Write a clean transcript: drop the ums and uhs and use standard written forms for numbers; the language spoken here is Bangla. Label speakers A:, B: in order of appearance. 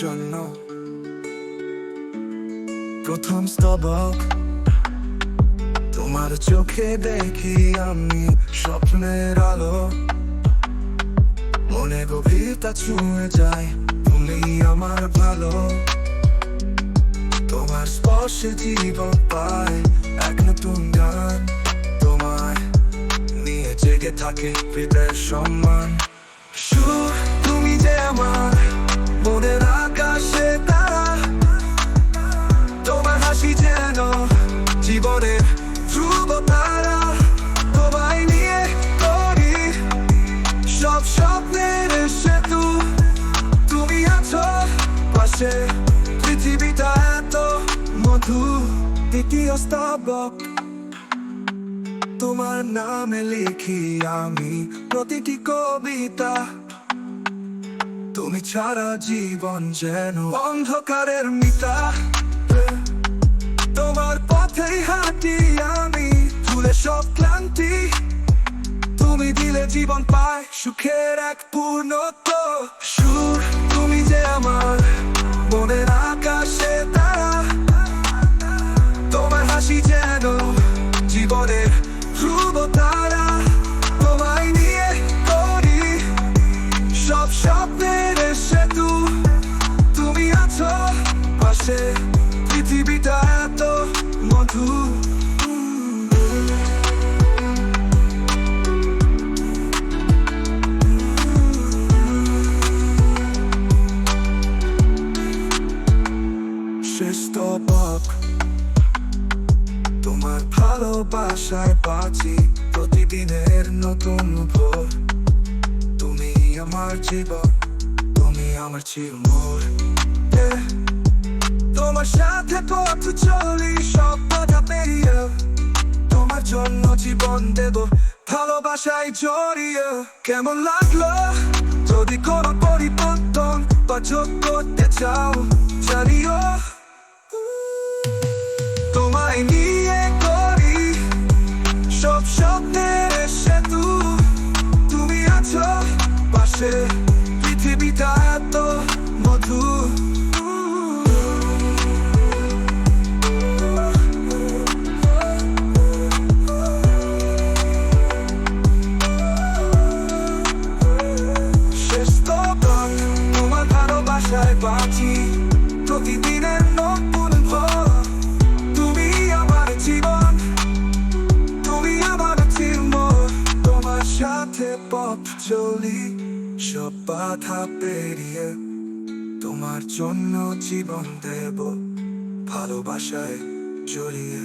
A: জন্য প্রথম স্তবক তোমার চোখে দেখি আমি স্বপ্নের আলো, মনে গভীরতা ছুঁয়ে যায়, তুমি আমার ভালো। তোমার স্পর্শে জীবন পায় এক নতুন গান, তোমায় নিয়ে জেগে থাকে হৃদয়ের সম্মান। সুর তুমি যে আমার মনের আকাশে তারা, তোমার হাসি যেন জীবনের ধ্রুব তারা। তোমায় নিয়ে করি সব স্বপ্নের সেতু, তুমি আছো পাশে, পৃথিবীটা এত মধু। দ্বিতীয় স্তবক তোমার নামে লিখি আমি প্রতিটি কবিতা, তুমি ছাড়া জীবন যেন অন্ধকারের মিতা। তোমার পথেই হাঁটি আমি ভুলে সব ক্লান্তি, তুমি দিলে জীবন পায় সুখের এক পূর্ণত্ব। সুর তুমি যে আমার মনের আকাশে তারা, তোমার হাসি যেন জীবনের ধ্রুব তারা। তোমায় নিয়ে করি সব স্বপ্নের সেতু, তুমি আছো পাশে, পৃথিবীটা এত মধু। শেষ স্তবক তোমার ভালোবাসায় বাঁচি প্রতিদিনের নতুন ভোর, তুমি আমার জীবন, তুমি আমার চিরমোর। তোমার সাথে পথ চলি সব বাধা পেরিয়ে, তোমার জন্য জীবন দেব ভালোবাসায় জড়িয়ে। কেমন লাগলো যদি কোনো পরিবর্তন বা যোগ করতে চাও জানিও, তোমায় নিয়ে করি সব স্বপ্নের সেতু, তুমি আছো পাশে, পৃথিবীটা এত মধু। শেষ স্তবক তোমার ভালোবাসায় বাঁচি প্রতিদিনের নতুন ভোর, তুমি আমার জীবন, তুমি আমার চিরমোর। তোমার সাথে পথ চলি সব বাধা পেরিয়ে, তোমার জন্য জীবন দেব ভালোবাসায় জড়িয়ে।